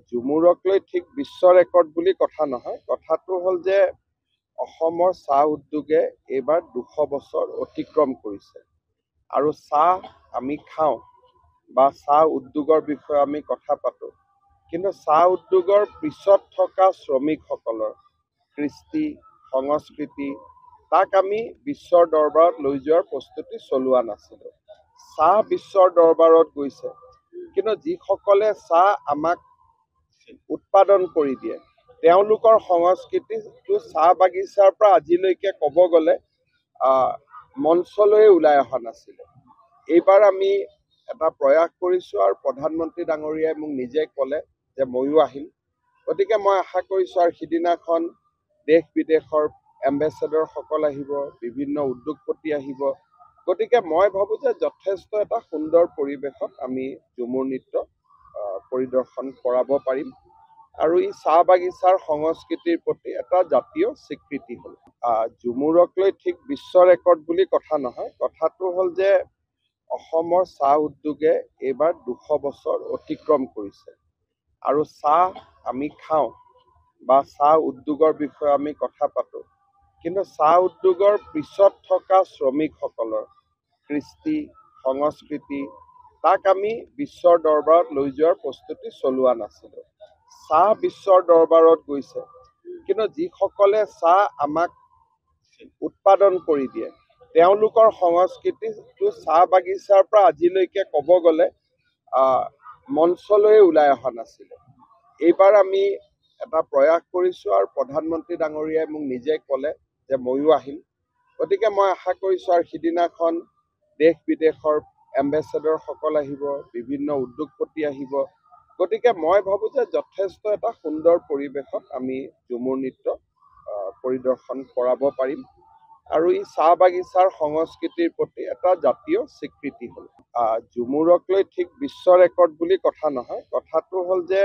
ঝুমুৰক লৈ ঠিক বিশ্ব ৰেকৰ্ড বুলি কথা নহয়। কথাটো হ'ল যে অসমৰ চাহ উদ্যোগে এইবাৰ ২০০ বছৰ অতিক্ৰম কৰিছে আৰু চাহ আমি খাওঁ বা চাহ উদ্যোগৰ বিষয়ে আমি কথা পাতোঁ, কিন্তু চাহ উদ্যোগৰ পিছত থকা শ্ৰমিকসকলৰ কৃষ্টি সংস্কৃতি তাক আমি বিশ্বৰ দৰবাৰত লৈ যোৱাৰ প্ৰস্তুতি চলোৱা নাছিলোঁ। চাহ বিশ্বৰ দৰবাৰত গৈছে, কিন্তু যিসকলে চাহ আমাক উৎপাদন কৰি দিয়ে তেওঁলোকৰ সংস্কৃতিটো চাহ বাগিচাৰ পৰা আজিলৈকে ক'ব গ'লে মঞ্চলৈ ওলাই অহা নাছিলে। এইবাৰ আমি এটা প্ৰয়াস কৰিছোঁ আৰু প্ৰধানমন্ত্ৰী ডাঙৰীয়াই মোক নিজে ক'লে যে ময়ো আহিম। গতিকে মই আশা কৰিছোঁ আৰু সিদিনাখন দেশ বিদেশৰ এম্বেচেডৰসকল আহিব, বিভিন্ন উদ্যোগপতি আহিব। গতিকে মই ভাবোঁ যে যথেষ্ট এটা সুন্দৰ পৰিৱেশত আমি ঝুমুৰ নৃত্য পৰিদৰ্শন কৰাব পাৰিম আৰু ই চাহ বাগিচাৰ সংস্কৃতিৰ প্ৰতি এটা জাতীয় স্বীকৃতি হ'ল। ঝুমুৰক লৈ ঠিক বিশ্ব ৰেকৰ্ড বুলি কথা নহয়। কথাটো হ'ল যে অসমৰ চাহ উদ্যোগে এইবাৰ ২০০ বছৰ অতিক্ৰম কৰিছে আৰু চাহ আমি খাওঁ বা চাহ উদ্যোগৰ বিষয়ে আমি কথা পাতোঁ, কিন্তু চাহ উদ্যোগৰ পিছত থকা শ্ৰমিকসকলৰ কৃষ্টি সংস্কৃতি তাক আমি বিশ্বৰ দৰবাৰত লৈ যোৱাৰ প্ৰস্তুতি চলোৱা নাছিলোঁ। চাহ বিশ্বৰ দৰবাৰত গৈছে, কিন্তু যিসকলে চাহ আমাক উৎপাদন কৰি দিয়ে তেওঁলোকৰ সংস্কৃতিটো চাহ বাগিচাৰ পৰা আজিলৈকে ক'ব গ'লে মঞ্চলৈ ওলাই অহা নাছিলে। এইবাৰ আমি এটা প্ৰয়াস কৰিছোঁ আৰু প্ৰধানমন্ত্ৰী ডাঙৰীয়াই মোক নিজে ক'লে যে ময়ো আহিম। গতিকে মই আশা কৰিছোঁ আৰু সিদিনাখন দেশ বিদেশৰ এম্বেচেডৰসকল আহিব, বিভিন্ন উদ্যোগপতি আহিব। গতিকে মই ভাবোঁ যে যথেষ্ট এটা সুন্দৰ পৰিৱেশত আমি ঝুমুৰ নৃত্য পৰিদৰ্শন কৰাব পাৰিম আৰু ই চাহ বাগিচাৰ সংস্কৃতিৰ প্ৰতি এটা জাতীয় স্বীকৃতি হ'ল। ঝুমুৰক লৈ ঠিক বিশ্ব ৰেকৰ্ড বুলি কথা নহয়। কথাটো হ'ল যে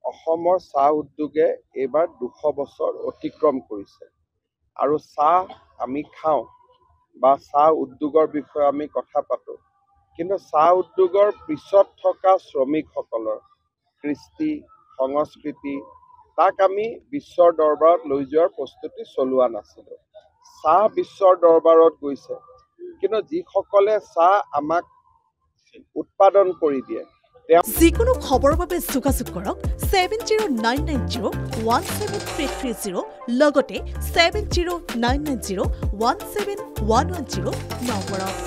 অসমৰ চাহ উদ্যোগে এইবাৰ ২০০ বছৰ অতিক্ৰম কৰিছে আৰু চাহ আমি খাওঁ বা চাহ উদ্যোগৰ বিষয়ে আমি কথা পাতোঁ, কিন্তু চাহ উদ্যোগৰ পিছত থকা শ্ৰমিকসকলৰ কৃষ্টি সংস্কৃতি তাক আমি বিশ্বৰ দৰবাৰত লৈ যোৱাৰ প্ৰস্তুতি চলোৱা নাছিলোঁ। চাহ বিশ্বৰ দৰবাৰত গৈছে, কিন্তু যিসকলে চাহ আমাক উৎপাদন কৰি দিয়ে যিকোনো খবৰৰ বাবে যোগাযোগ কৰক 7099017330 লগতে 7099017110 নম্বৰত।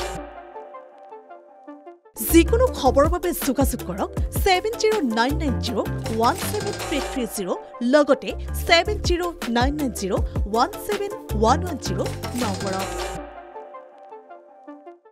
যিকোনো খবৰৰ বাবে যোগাযোগ কৰক 7099017330 লগতে 7099017110 নম্বৰত।